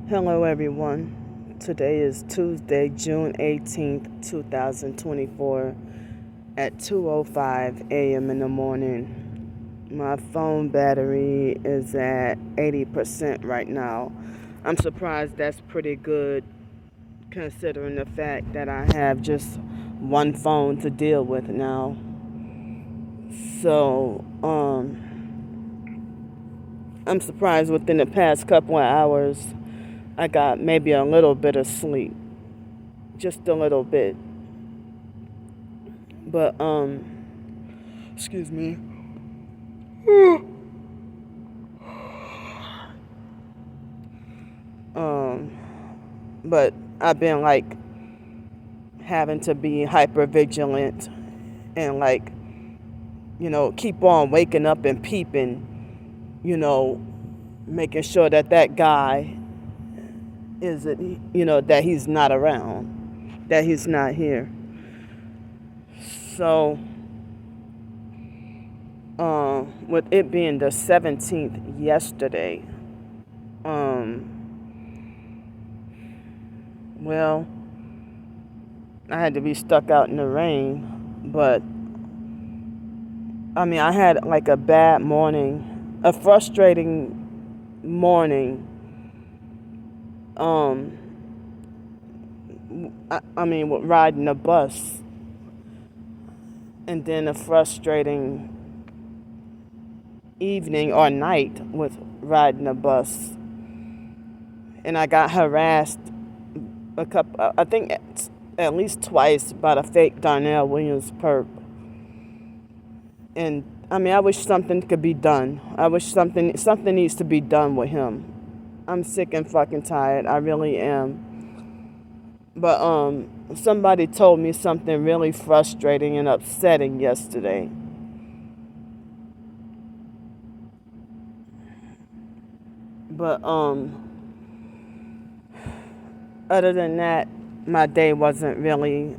Hello, everyone. Today is Tuesday, June 18th, 2024, at 2:05 a.m. in the morning. My phone battery is at 80% right now. I'm surprised that's pretty good considering the fact that I have just one phone to deal with now. So, I'm surprised within the past couple of hours I got maybe a little bit of sleep. Just a little bit. But excuse me. um but I've been like having to be hyper vigilant and like, keep on waking up and peeping, making sure that guy that he's not around, that he's not here. So, with it being the 17th yesterday, well, I had to be stuck out in the rain, but I had like a bad morning, a frustrating morning. With riding the bus, and then a frustrating evening or night with riding the bus. And I got harassed I think at least twice by the fake Darnell Williams perp. And I wish something could be done. I wish something needs to be done with him. I'm sick and fucking tired. I really am. But somebody told me something really frustrating and upsetting yesterday. But other than that, my day wasn't really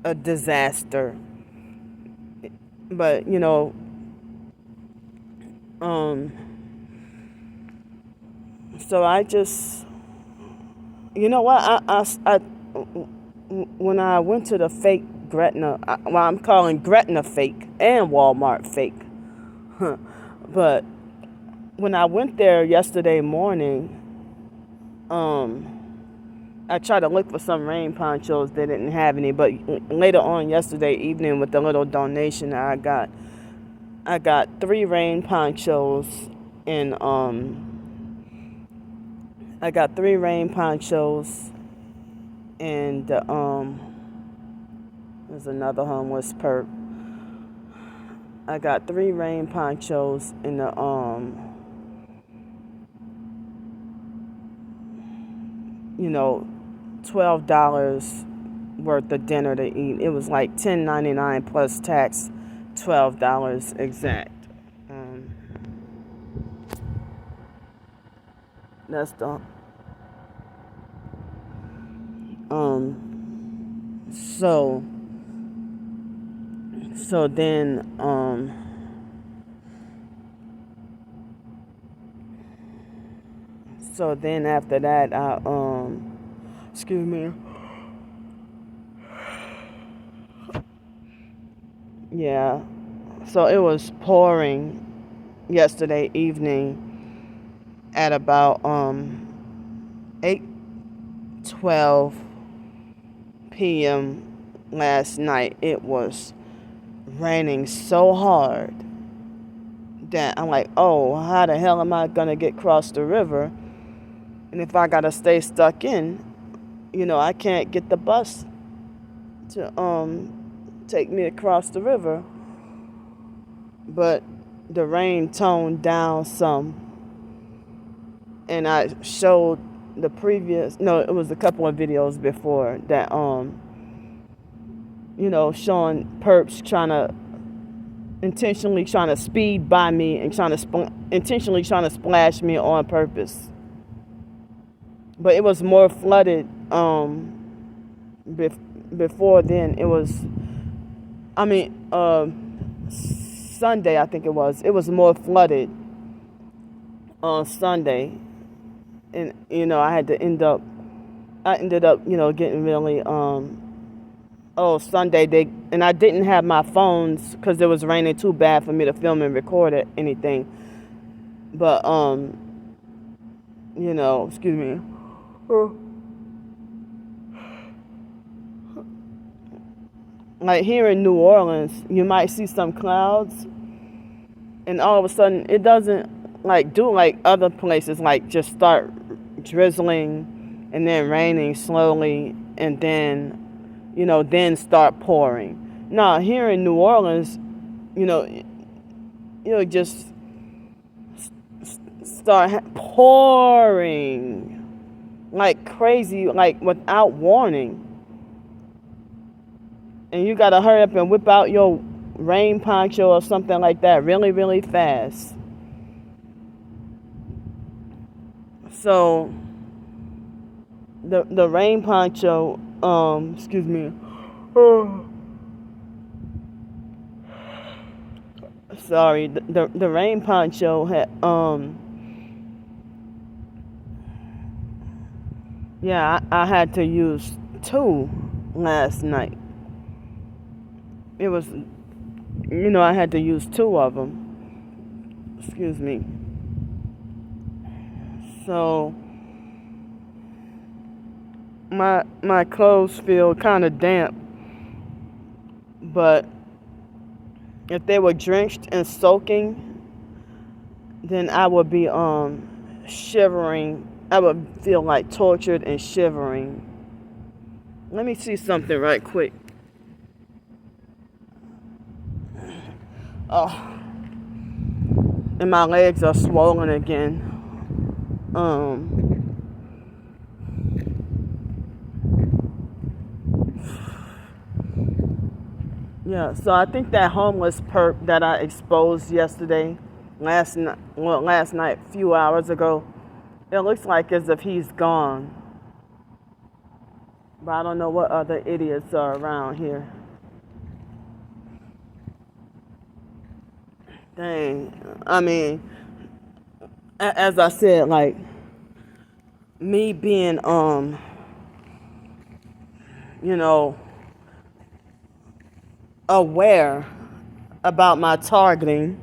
a disaster. But so I just, what, I when I went to the fake Gretna, I'm calling Gretna fake and Walmart fake. But when I went there yesterday morning, I tried to look for some rain ponchos. They didn't have any, but later on yesterday evening with the little donation that I got 3 rain ponchos and I got 3 rain ponchos and there's another homeless perp. I got 3 rain ponchos and the $12 worth of dinner to eat. It was like $10.99 plus tax, $12 exact. That's the so then after that I excuse me. Yeah. So it was pouring yesterday evening at about 8:12 p.m. last night. It was raining so hard that I'm like, oh, how the hell am I gonna get across the river? And if I gotta stay stuck in, I can't get the bus to take me across the river. But the rain toned down some, and I showed it was a couple of videos before that showing perps intentionally trying to speed by me and intentionally trying to splash me on purpose. But it was more flooded before then. It was Sunday, I think it was more flooded on Sunday. and I ended up, getting really, Sunday, and I didn't have my phones because it was raining too bad for me to film and record anything. But, excuse me. Like here in New Orleans, you might see some clouds, and all of a sudden it doesn't like do like other places, like just start drizzling and then raining slowly and then start pouring. Now here in New Orleans, it'll just start pouring like crazy, like without warning. And you gotta hurry up and whip out your rain poncho or something like that really, really fast. So the rain poncho, excuse me. Sorry, the rain poncho had I had to use 2 last night. It was, I had to use 2 of them. Excuse me. So my clothes feel kind of damp, but if they were drenched and soaking, then I would be shivering. I would feel like tortured and shivering. Let me see something right quick. Oh, and my legs are swollen again. Yeah, so I think that homeless perp that I exposed last night, a few hours ago, it looks like as if he's gone. But I don't know what other idiots are around here. Dang. I mean, as I said, like, me being, aware about my targeting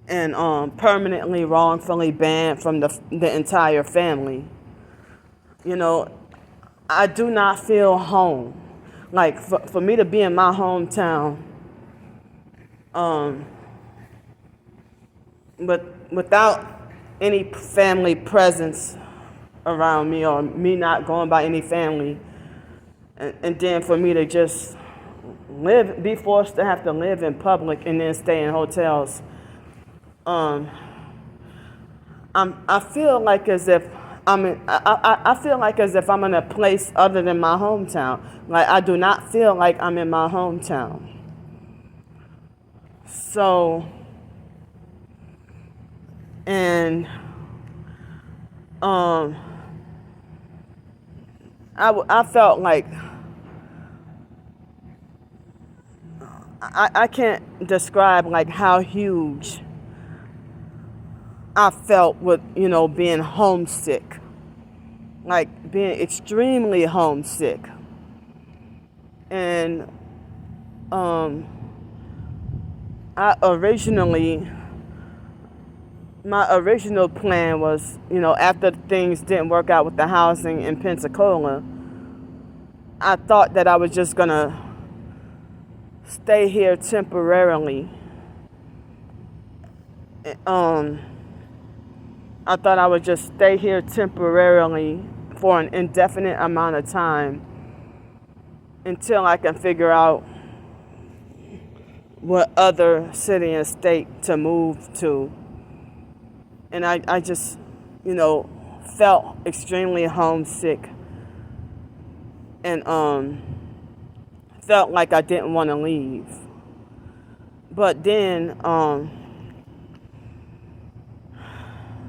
and permanently wrongfully banned from the entire family. I do not feel home. Like for me to be in my hometown, but without any family presence around me or me not going by any family, and then for me to just be forced to have to live in public and then stay in hotels. I feel like as if I feel like as if I'm in a place other than my hometown. Like I do not feel like I'm in my hometown. So, and I felt like I can't describe like how huge I felt with, being homesick, like being extremely homesick. And my original plan was, after things didn't work out with the housing in Pensacola, I thought that I was just gonna stay here temporarily. I thought I would just stay here temporarily for an indefinite amount of time until I can figure out what other city and state to move to. And I just, felt extremely homesick and felt like I didn't want to leave. But then,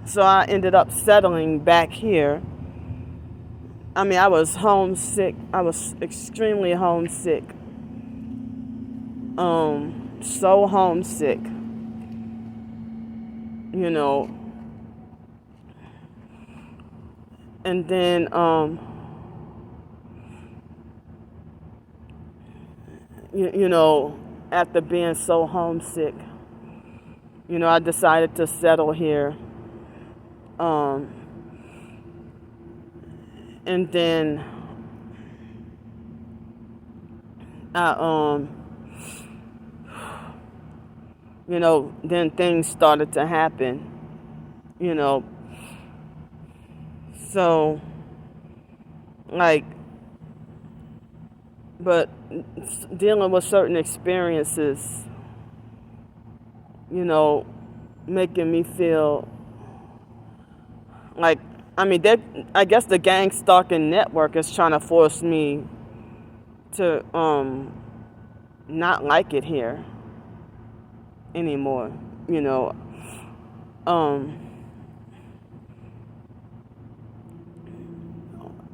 so I ended up settling back here. I mean, I was homesick. I was extremely homesick. So homesick. And then, you know, after being so homesick, you know, I decided to settle here. And then I, you know, then things started to happen, you know. So, like, but dealing with certain experiences, you know, making me feel like, I mean, I guess the gang stalking network is trying to force me to not like it here anymore, you know.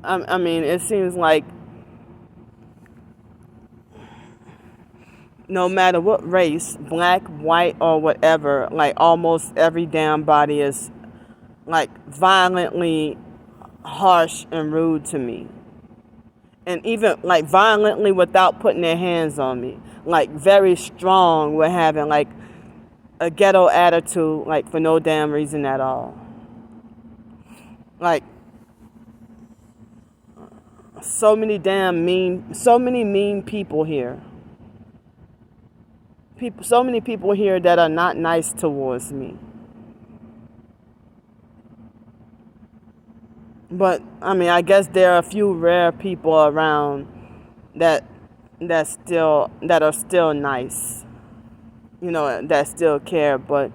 I mean, it seems like no matter what race, black, white, or whatever, like almost every damn body is like violently harsh and rude to me. And even like violently without putting their hands on me. Like very strong with having like a ghetto attitude, like for no damn reason at all. Like so many mean people here. So many people here that are not nice towards me. But I mean, I guess there are a few rare people around that are still nice, you know, that still care. But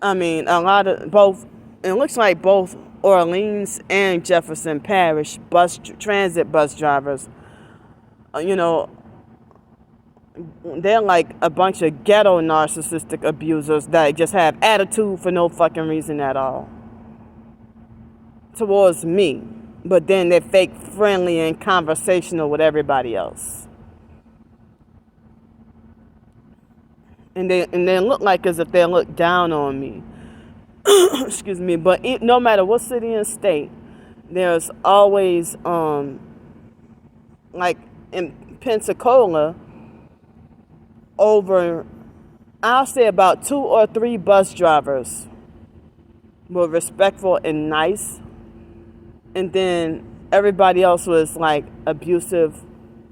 I mean, a lot of both. It looks like both Orleans and Jefferson Parish transit bus drivers, you know, they're like a bunch of ghetto narcissistic abusers that just have attitude for no fucking reason at all towards me, but then they're fake friendly and conversational with everybody else, and they look like as if they look down on me. Excuse me. But no matter what city and state, there's always like in Pensacola, over, I'll say about 2 or 3 bus drivers were respectful and nice. And then everybody else was like abusive,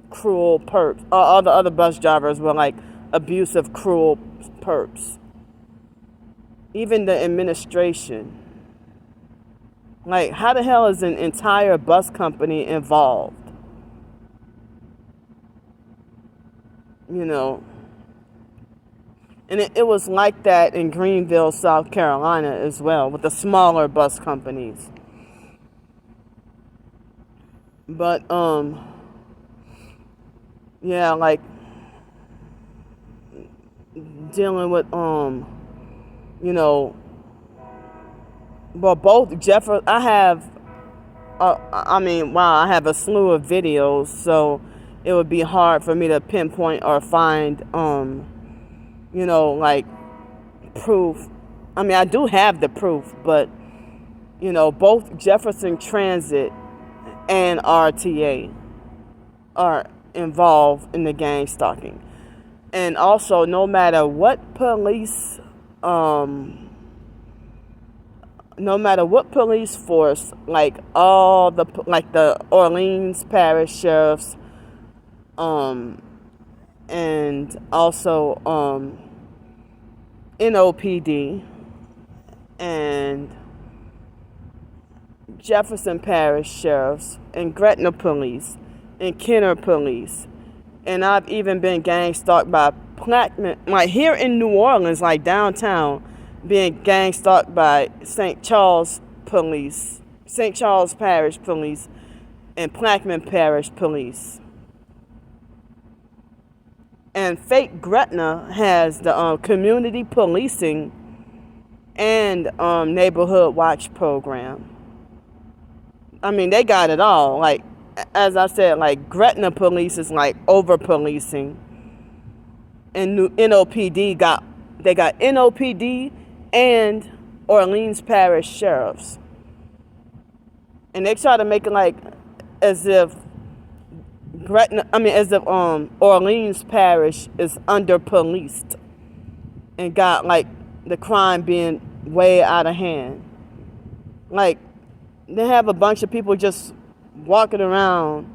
cruel perps. All the other bus drivers were like abusive, cruel perps. Even the administration. Like, how the hell is an entire bus company involved? You know. And it was like that in Greenville, South Carolina as well, with the smaller bus companies. But, yeah, like, dealing with, you know, well, both I have a slew of videos, so it would be hard for me to pinpoint or find, you know, like, proof. I mean, I do have the proof, but, you know, both Jefferson Transit and RTA are involved in the gang stalking. And also, no matter what police force, like the Orleans Parish Sheriffs, and also NOPD and Jefferson Parish Sheriffs and Gretna Police and Kenner Police. And I've even been gang stalked by Plaquemine, like here in New Orleans, like downtown, being gang stalked by St. Charles Parish Police and Plaquemine Parish Police. And fake Gretna has the community policing and neighborhood watch program. I mean, they got it all. Like, as I said, like Gretna Police is like over policing, and NOPD got NOPD and Orleans Parish Sheriffs. And they try to make it like as if Orleans Parish is under policed and got like the crime being way out of hand. Like they have a bunch of people just walking around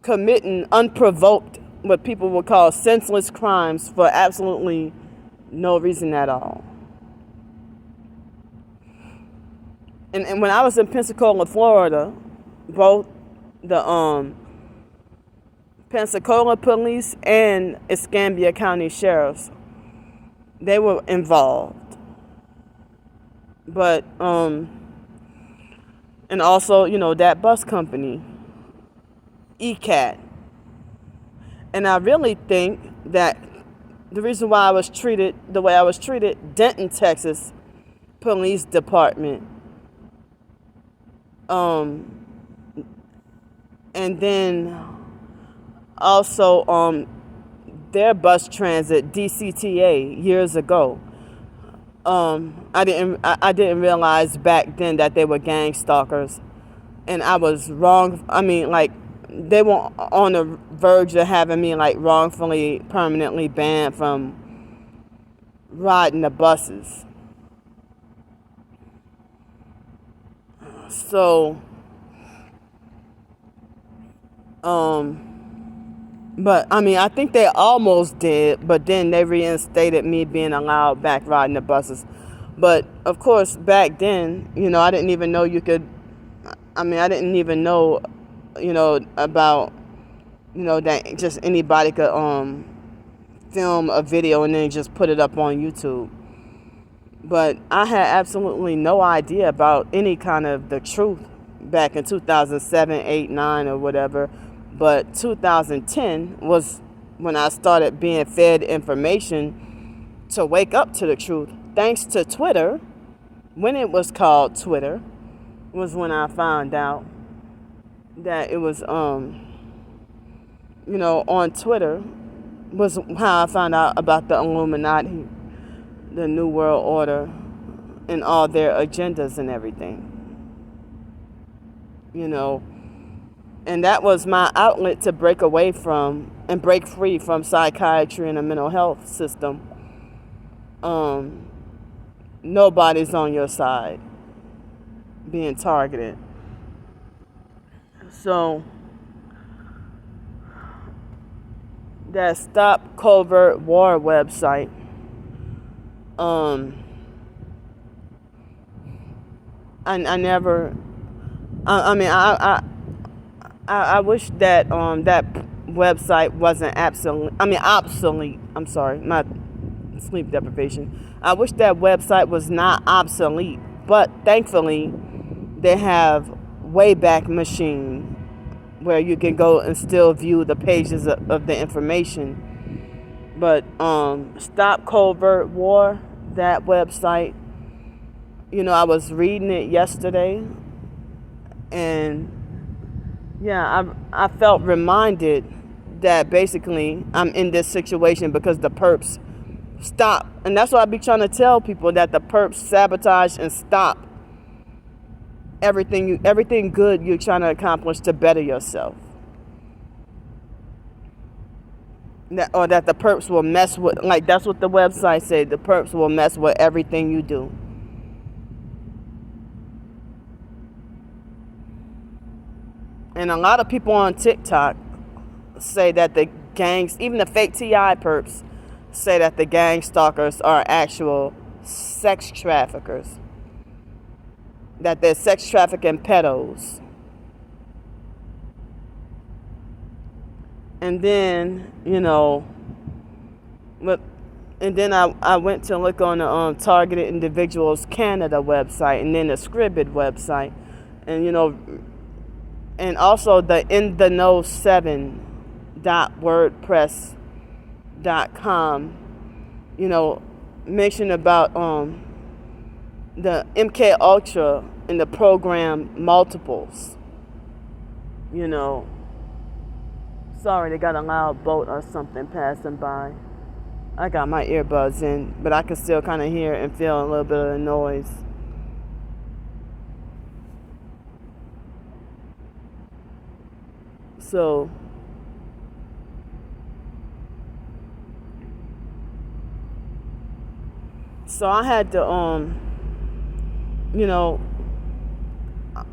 committing unprovoked, what people would call senseless crimes for absolutely no reason at all. And when I was in Pensacola, Florida, both the Pensacola police and Escambia County sheriffs, they were involved. But and also, that bus company, ECAT. And I really think that the reason why I was treated the way I was treated, Denton, Texas Police Department, and then also their bus transit, DCTA, years ago. I didn't realize back then that they were gang stalkers, and I was wrong. I mean, like, they were on the verge of having me like wrongfully permanently banned from riding the buses. So, but I mean, I think they almost did, but then they reinstated me being allowed back riding the buses. But of course, back then, I didn't even know you could. I mean, I didn't even know, about, that just anybody could film a video and then just put it up on YouTube. But I had absolutely no idea about any kind of the truth back in 2007, 8, 9, or whatever. But 2010 was when I started being fed information to wake up to the truth. Thanks to Twitter, when it was called Twitter, was when I found out that it was, on Twitter was how I found out about the Illuminati, the New World Order, and all their agendas and everything. And that was my outlet to break away from and break free from psychiatry and the mental health system. Nobody's on your side being targeted. So that Stop Covert War website, I wish that that website wasn't obsolete. I'm sorry, my sleep deprivation. I wish that website was not obsolete, but thankfully they have Wayback Machine where you can go and still view the pages of the information. But Stop Covert War, that website, I was reading it yesterday, and yeah, I felt reminded that basically I'm in this situation because the perps stop. And that's what I be trying to tell people, that the perps sabotage and stop everything good you're trying to accomplish to better yourself. That the perps will mess with, like, that's what the website said, the perps will mess with everything you do. And a lot of people on TikTok say that the gangs, even the fake TI perps, say that the gang stalkers are actual sex traffickers. That they're sex trafficking pedos. And then, I went to look on the Targeted Individuals Canada website, and then the Scribd website. And, and also the inthethe7.wordpress.com, mention about the MK Ultra and the program Multiples. Sorry, they got a loud boat or something passing by. I got my earbuds in, but I can still kind of hear and feel a little bit of the noise. So I had to you know,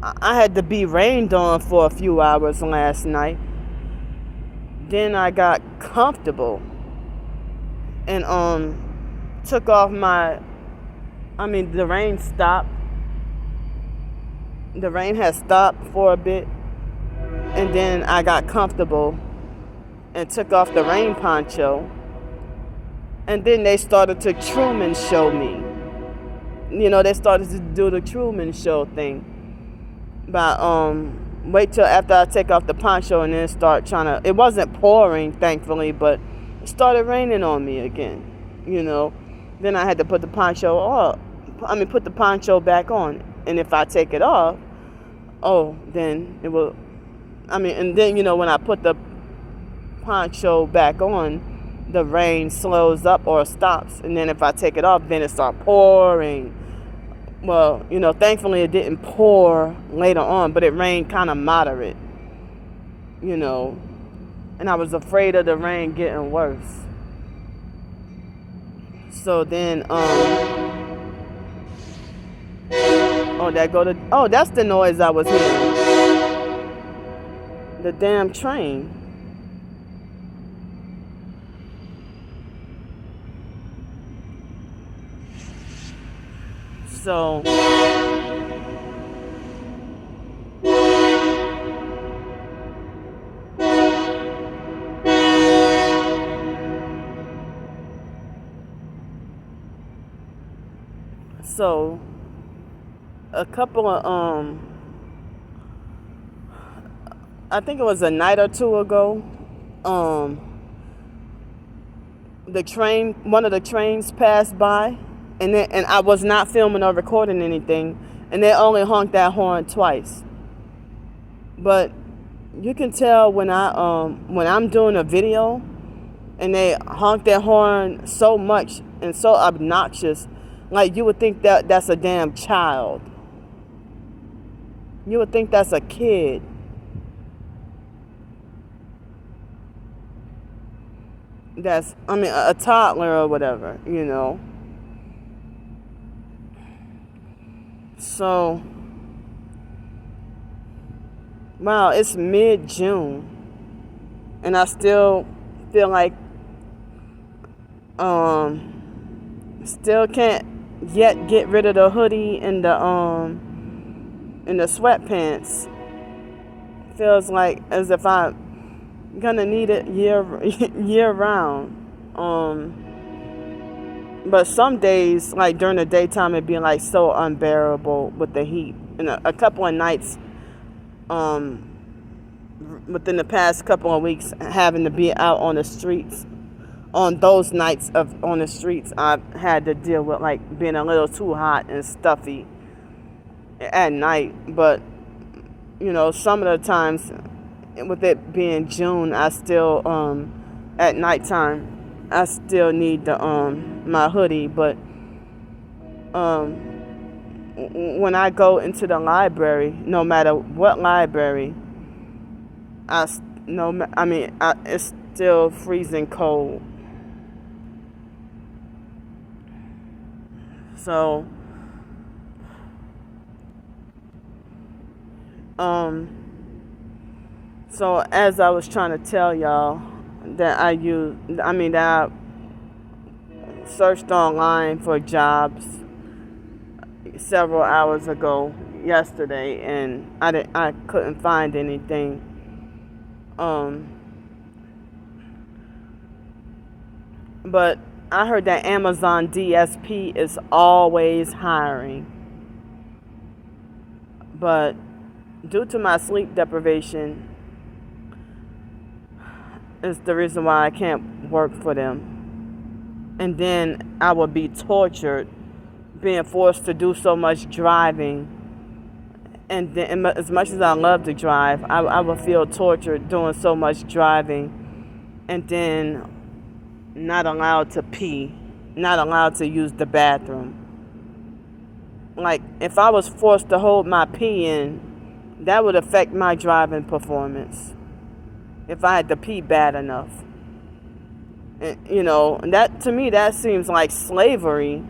I had to be rained on for a few hours last night. Then I got comfortable and took off the rain stopped. The rain had stopped for a bit, and then I got comfortable and took off the rain poncho. And then they started to Truman Show me. They started to do the Truman Show thing. But wait till after I take off the poncho and then start trying to. It wasn't pouring, thankfully, but it started raining on me again. Then I had to put the poncho off. Put the poncho back on. And if I take it off, then it will. And then when I put the poncho back on, the rain slows up or stops. And then if I take it off, then it starts pouring. Well, thankfully it didn't pour later on, but it rained kind of moderate, and I was afraid of the rain getting worse. So then, that's the noise I was hearing. The damn train. So a couple of I think it was a night or two ago, one of the trains passed by. And I was not filming or recording anything, and they only honked that horn twice. But you can tell when I'm doing a video, and they honk that horn so much and so obnoxious, like you would think that's a damn child. You would think that's a kid. That's a toddler or whatever, So, wow, it's mid-June, and I still feel like, still can't yet get rid of the hoodie and the sweatpants. Feels like as if I'm gonna need it year round. But some days, like during the daytime, it'd be like so unbearable with the heat. And a couple of nights, within the past couple of weeks, having to be out on the streets. On those nights on the streets, I've had to deal with like being a little too hot and stuffy at night. But some of the times, with it being June, I still at nighttime. I still need my hoodie, but when I go into the library, no matter what library, it's still freezing cold. So, as I was trying to tell y'all, that I searched online for jobs several hours ago yesterday, and I couldn't find anything. But I heard that Amazon DSP is always hiring. But due to my sleep deprivation, is the reason why I can't work for them. And then I would be tortured being forced to do so much driving. And then, as much as I love to drive, I would feel tortured doing so much driving, and then not allowed to pee, not allowed to use the bathroom. Like, if I was forced to hold my pee in, that would affect my driving performance. if I had to pee bad enough. And, you know, that to me, that seems like slavery,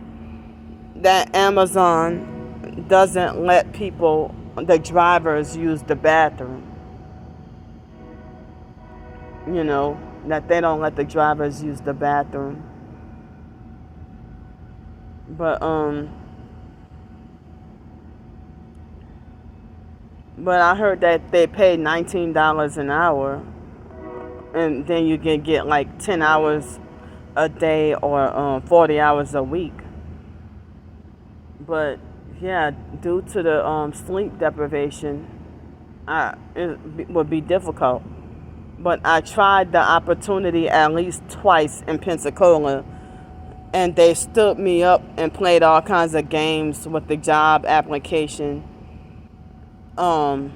that Amazon doesn't let people, the drivers, use the bathroom. You know, that they don't let the drivers use the bathroom. But I heard that they pay $19 an hour, and then you can get like 10 hours a day or 40 hours a week. But yeah, due to the sleep deprivation, it would be difficult. But I tried the opportunity at least twice in Pensacola, and they stood me up and played all kinds of games with the job application, and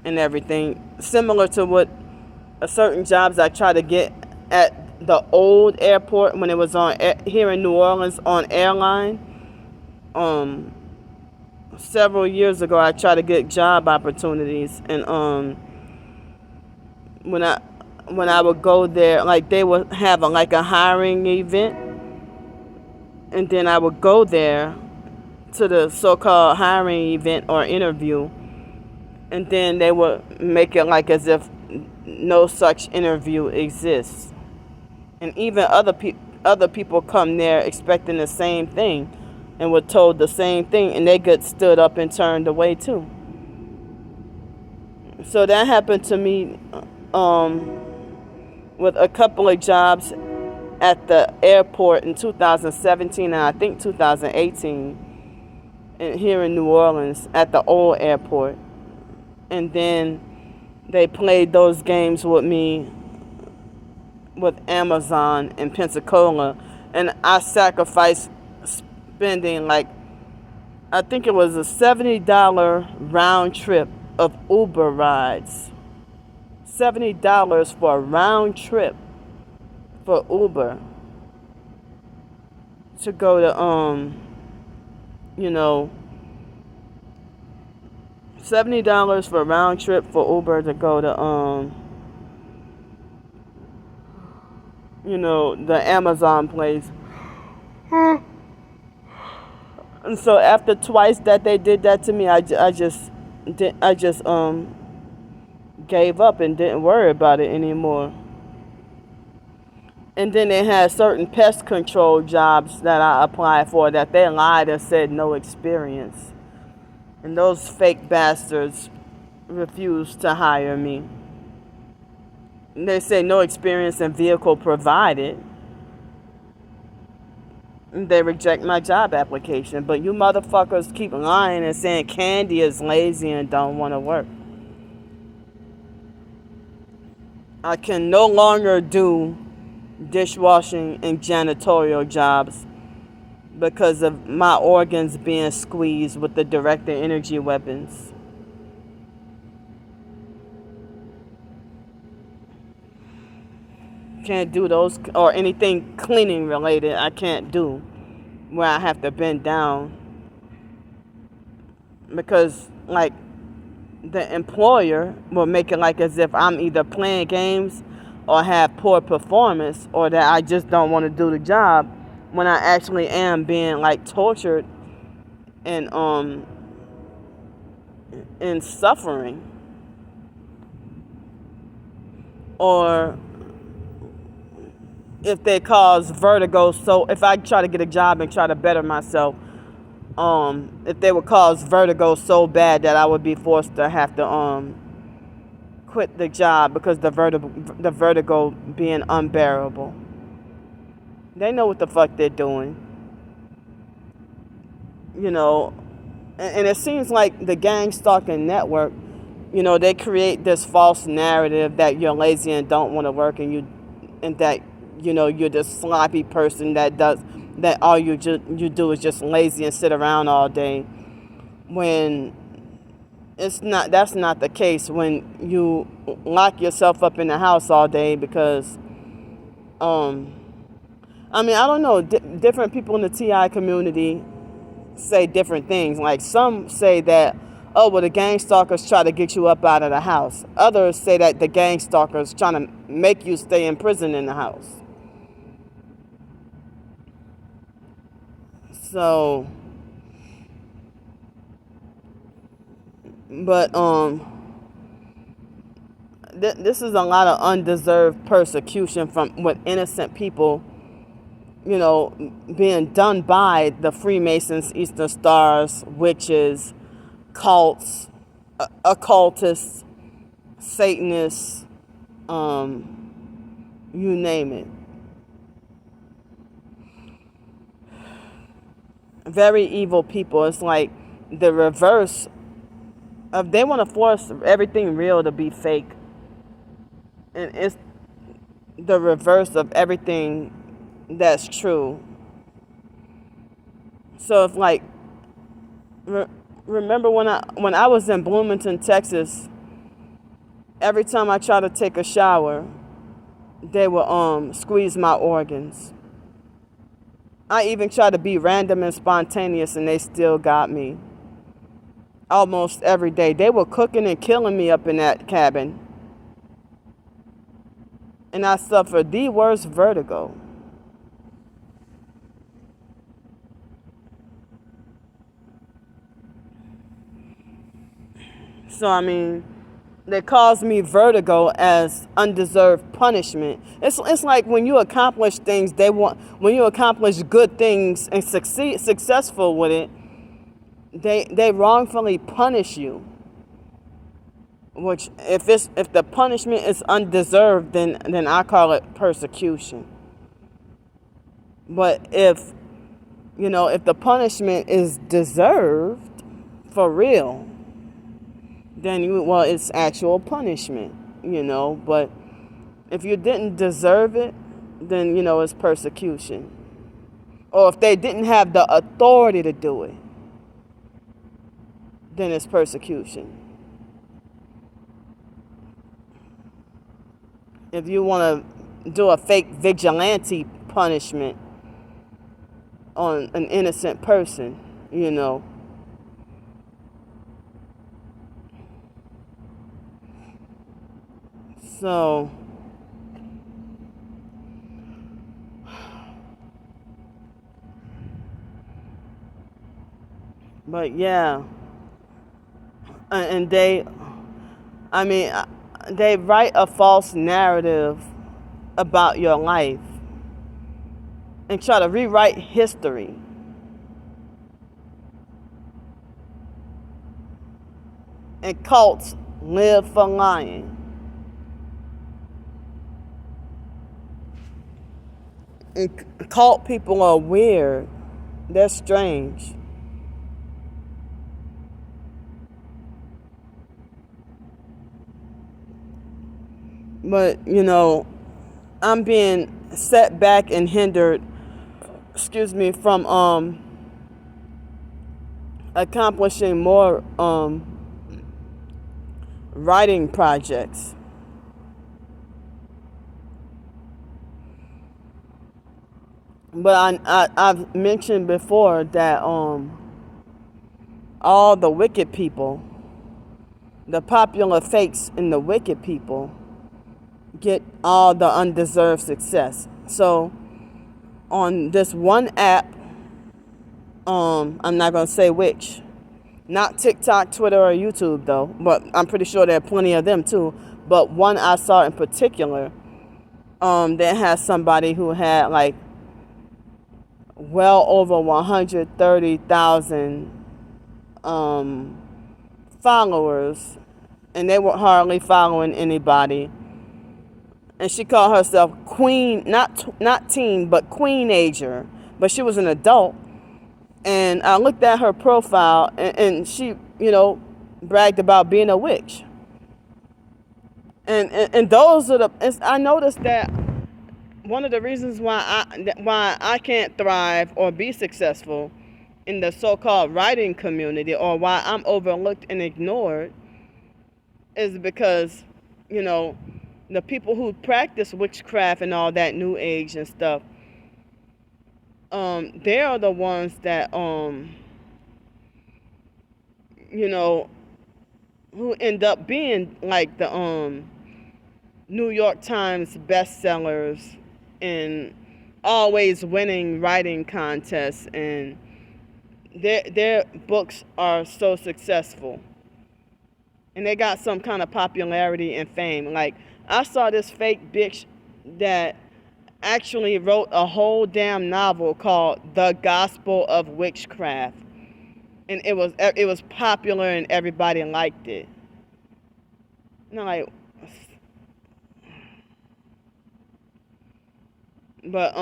everything, similar to what certain jobs I tried to get at the old airport when it was on here in New Orleans on airline. Several years ago, I tried to get job opportunities, and when I would go there, like they would have a hiring event, and then I would go there to the so-called hiring event or interview, and then they would make it like as if no such interview exists. And even other people come there expecting the same thing and were told the same thing, and they get stood up and turned away too. So that happened to me with a couple of jobs at the airport in 2017 and I think 2018 here in New Orleans at the old airport. And then they played those games with me with Amazon in Pensacola, and I sacrificed spending I think it was a $70 round trip of Uber rides. $70 for a round trip for Uber to go to $70 for a round trip for Uber to go to the Amazon place. And so after twice that they did that to me, I just gave up and didn't worry about it anymore. And then they had certain pest control jobs that I applied for that they lied and said no experience. And those fake bastards refused to hire me. And they say no experience and vehicle provided. And they reject my job application. But you motherfuckers keep lying and saying Candy is lazy and don't want to work. I can no longer do dishwashing and janitorial jobs because of my organs being squeezed with the directed energy weapons. Can't do those, or anything cleaning related I can't do where I have to bend down, because the employer will make it as if I'm either playing games or have poor performance, or that I just don't want to do the job, when I actually am being tortured and suffering. Or if they cause vertigo, so if I try to get a job and try to better myself, if they would cause vertigo so bad that I would be forced to have to quit the job because the vertigo being unbearable. They know what the fuck they're doing. And it seems like the gang stalking network, they create this false narrative that you're lazy and don't want to work, and that you're this sloppy person that all you do is just lazy and sit around all day, when that's not the case. When you lock yourself up in the house all day because I don't know, different people in the TI community say different things. Some say that oh, well, the gang stalkers try to get you up out of the house. Others say that the gang stalkers trying to make you stay in prison in the house. So, but this is a lot of undeserved persecution from with innocent people, you know, being done by the Freemasons, Eastern Stars, witches, cults, occultists, Satanists, you name it. Very evil people. It's like the reverse of, they want to force everything real to be fake. And it's the reverse of everything that's true. So if like, remember when I was in Bloomington, Texas, every time I tried to take a shower, they would squeeze my organs. I even tried to be random and spontaneous, and they still got me. Almost every day. They were cooking and killing me up in that cabin. And I suffered the worst vertigo. So, I mean, they caused me vertigo as undeserved punishment. It's like when you accomplish things, when you accomplish good things and successful with it, they wrongfully punish you. Which if the punishment is undeserved, then I call it persecution. But if the punishment is deserved for real, then it's actual punishment, but if you didn't deserve it, then it's persecution. Or if they didn't have the authority to do it, then it's persecution. If you want to do a fake vigilante punishment on an innocent person, So, but yeah, and they write a false narrative about your life and try to rewrite history. And cults live for lying. And cult people are weird. They're strange. But, I'm being set back and hindered, from accomplishing more writing projects. But I've mentioned before that all the wicked people, the popular fakes and the wicked people, get all the undeserved success. So on this one app, I'm not going to say which, not TikTok, Twitter, or YouTube though, but I'm pretty sure there are plenty of them too. But one I saw in particular, that has somebody who had like well over 130,000 followers, and they were hardly following anybody. And she called herself Queen, not teen, but Queen-ager. But she was an adult. And I looked at her profile, and she, bragged about being a witch. And those are I noticed that one of the reasons why I can't thrive or be successful in the so-called writing community, or why I'm overlooked and ignored, is because, the people who practice witchcraft and all that new age and stuff, they are the ones that, who end up being like the New York Times bestsellers and always winning writing contests, and their books are so successful. And they got some kind of popularity and fame. Like, I saw this fake bitch that actually wrote a whole damn novel called The Gospel of Witchcraft. And it was popular and everybody liked it. And I'm like, but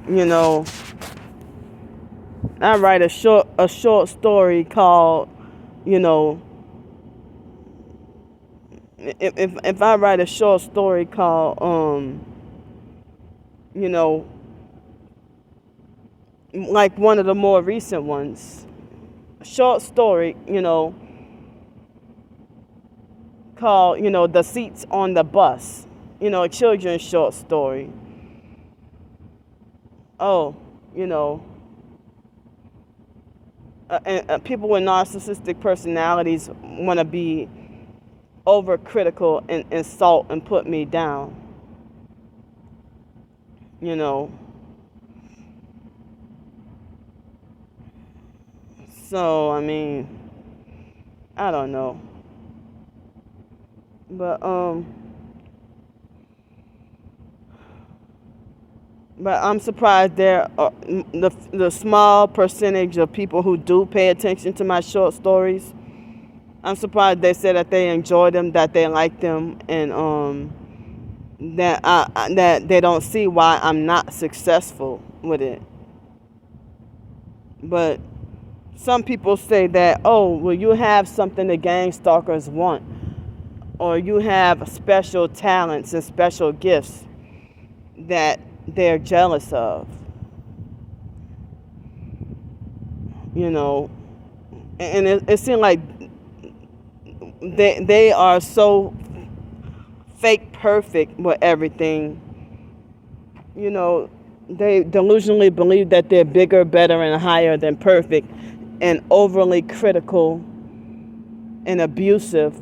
you know, I write a short story called, you know, if I write a short story called you know, like one of the more recent ones, a short story, you know, called, you know, The Seats on the Bus, you know, a children's short story. Oh, you know, and people with narcissistic personalities want to be overcritical and insult and put me down. You know. So, I mean, I don't know. But I'm surprised there are the small percentage of people who do pay attention to my short stories. I'm surprised they say that they enjoy them, that they like them, and that they don't see why I'm not successful with it. But some people say that, oh, well, you have something the gang stalkers want, or you have special talents and special gifts that they're jealous of. You know, and it seems like they are so fake perfect with everything. You know, they delusionally believe that they're bigger, better, and higher than perfect, and overly critical and abusive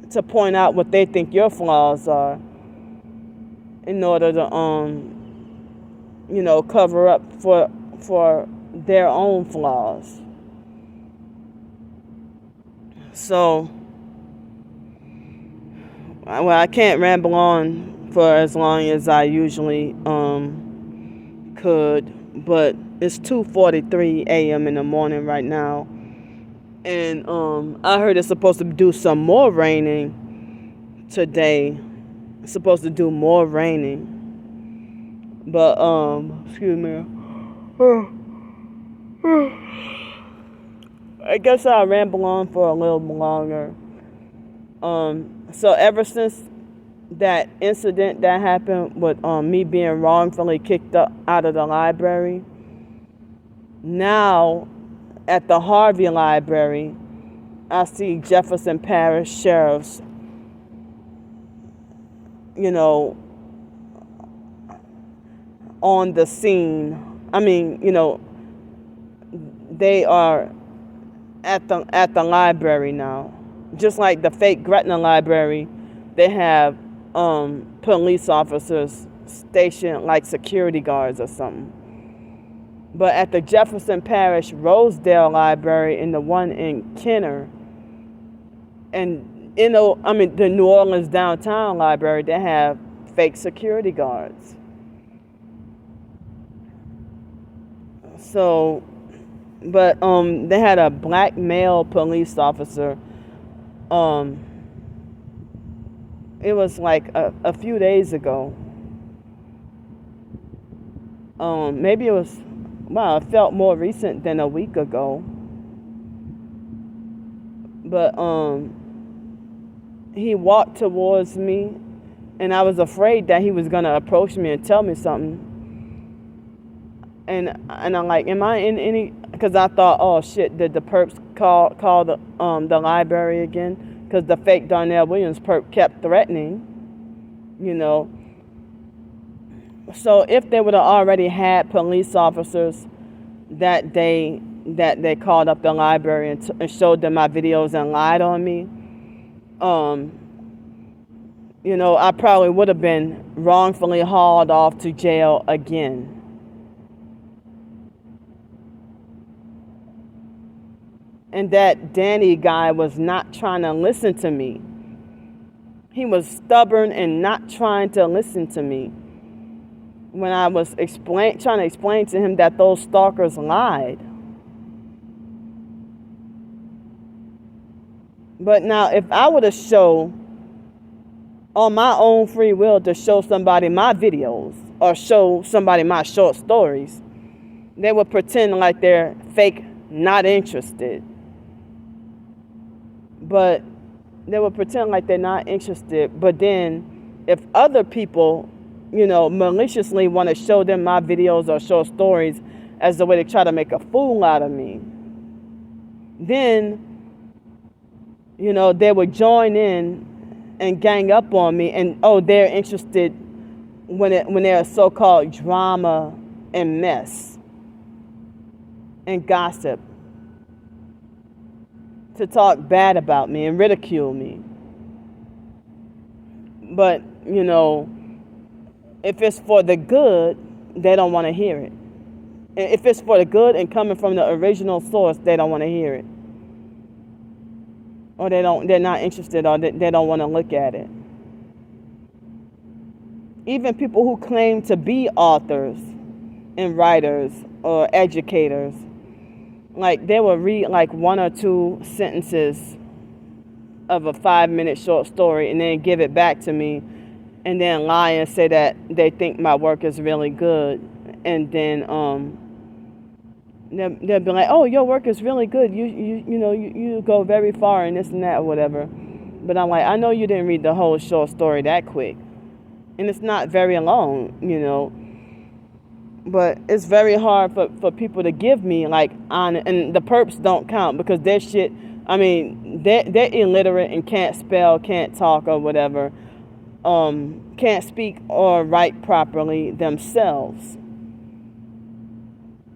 to point out what they think your flaws are in order to you know, cover up for their own flaws. So, well, I can't ramble on for as long as I usually could, but it's 2:43 a.m. in the morning right now, and I heard it's supposed to do some more raining today. It's supposed to do more raining, but excuse me. I guess I'll ramble on for a little longer. So ever since that incident that happened with me being wrongfully kicked out of the library, now at the Harvey Library, I see Jefferson Parish sheriffs, you know, on the scene. I mean, you know, they are at the library now. Just like the fake Gretna Library, they have police officers stationed like security guards or something. But at the Jefferson Parish Rosedale Library and the one in Kenner, and you know, I mean the New Orleans Downtown Library, they have fake security guards. So, but they had a black male police officer. It was like a few days ago. Maybe it was, wow, it felt more recent than a week ago. But he walked towards me, and I was afraid that he was gonna approach me and tell me something. And I'm like, am I in any? Because I thought, oh shit, did the perps call the library again? Because the fake Darnell Williams perp kept threatening, you know. So if they would have already had police officers that day that they called up the library and showed them my videos and lied on me, I probably would have been wrongfully hauled off to jail again. And that Danny guy was not trying to listen to me. He was stubborn and not trying to listen to me when I was trying to explain to him that those stalkers lied. But now, if I were to show on my own free will to show somebody my videos or show somebody my short stories, they would pretend like they're fake, not interested. But they would pretend like they're not interested. But then if other people, maliciously want to show them my videos or short stories as a way to try to make a fool out of me, then, they would join in and gang up on me, and they're interested when they're so-called drama and mess and gossip, to talk bad about me and ridicule me. But if it's for the good, they don't want to hear it. If it's for the good and coming from the original source, they don't want to hear it. Or they're not interested, or they don't want to look at it. Even people who claim to be authors and writers or educators, like they will read like 1 or 2 sentences of a 5-minute short story and then give it back to me, and then lie and say that they think my work is really good, and then they'll be like, oh, your work is really good, you go very far and this and that or whatever. But I'm like, I know you didn't read the whole short story that quick, and it's not very long, but it's very hard for people to give me like on, and the perps don't count because their shit, they're illiterate and can't spell, can't talk or whatever, can't speak or write properly themselves.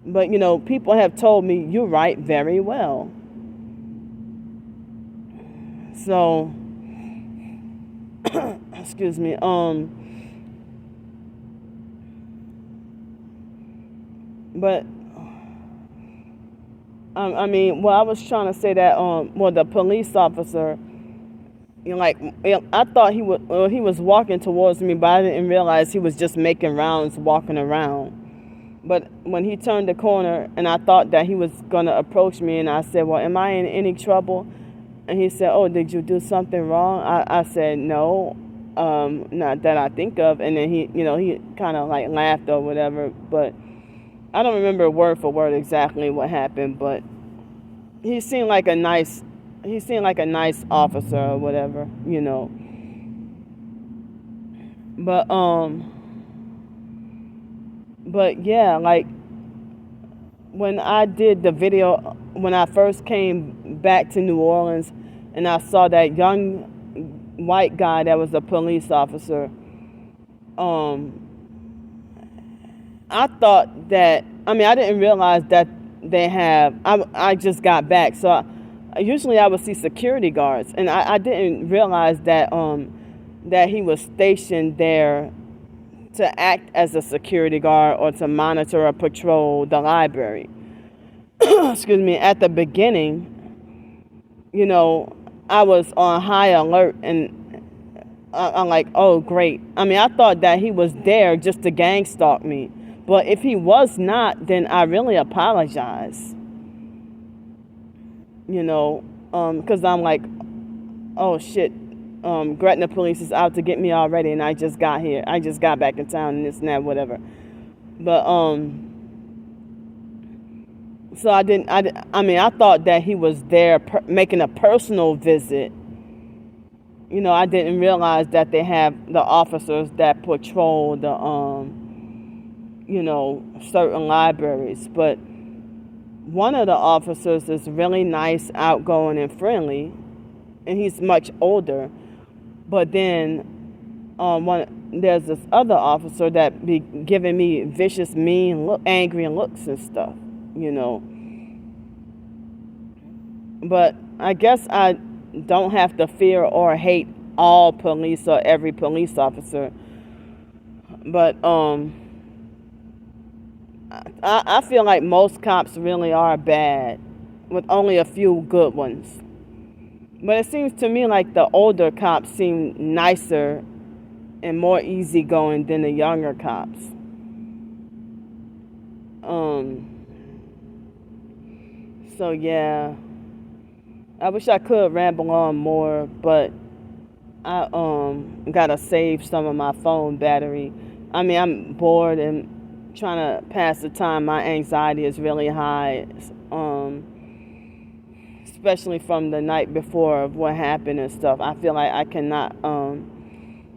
But, people have told me, you write very well. So, excuse me, but, I was trying to say that, the police officer, I thought he was walking towards me, but I didn't realize he was just making rounds, walking around. But when he turned the corner and I thought that he was going to approach me, and I said, well, am I in any trouble? And he said, oh, did you do something wrong? I said, no, not that I think of. And then he kind of like laughed or whatever. But I don't remember word for word exactly what happened. But he seemed like a nice officer or whatever, But yeah, like when I did the video, when I first came back to New Orleans and I saw that young white guy that was a police officer, I thought that, I didn't realize that I just got back. So usually I would see security guards, and I didn't realize that that he was stationed there to act as a security guard or to monitor or patrol the library. Excuse me. At the beginning, I was on high alert, and I'm like, oh, great. I thought that he was there just to gang stalk me. But if he was not, then I really apologize. Because I'm like, oh, shit. Gretna police is out to get me already, and I just got here. I just got back in town and this and that, whatever. But so I thought that he was there making a personal visit. I didn't realize that they have the officers that patrol the certain libraries. But one of the officers is really nice, outgoing, and friendly, and he's much older. But then there's this other officer that be giving me vicious, mean, angry looks and stuff, But I guess I don't have to fear or hate all police or every police officer. But I feel like most cops really are bad, with only a few good ones. But it seems to me like the older cops seem nicer and more easygoing than the younger cops. Um, so yeah, I wish I could ramble on more, but I gotta save some of my phone battery. I mean, I'm bored and trying to pass the time. My anxiety is really high, especially from the night before of what happened and stuff. I feel like I cannot.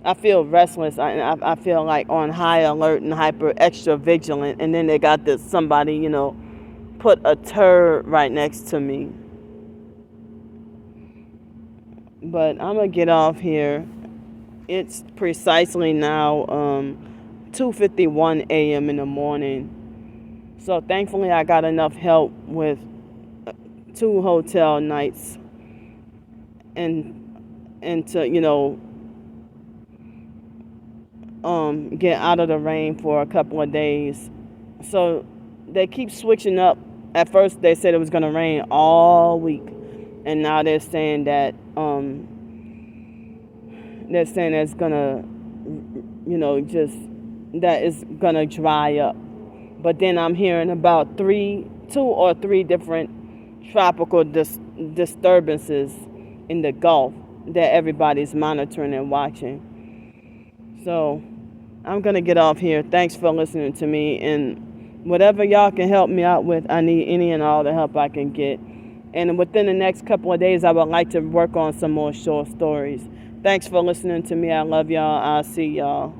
I feel restless. I feel like on high alert and hyper extra vigilant. And then they got this somebody, put a turd right next to me. But I'm gonna get off here. It's precisely now 2:51 a.m. in the morning. So thankfully I got enough help with 2 hotel nights and to get out of the rain for a couple of days. So they keep switching up. At first they said it was going to rain all week, and now they're saying that it's going to just that it's going to dry up. But then I'm hearing about 2 or 3 different tropical disturbances in the Gulf that everybody's monitoring and watching. So I'm going to get off here. Thanks for listening to me. And whatever y'all can help me out with, I need any and all the help I can get. And within the next couple of days, I would like to work on some more short stories. Thanks for listening to me. I love y'all. I'll see y'all.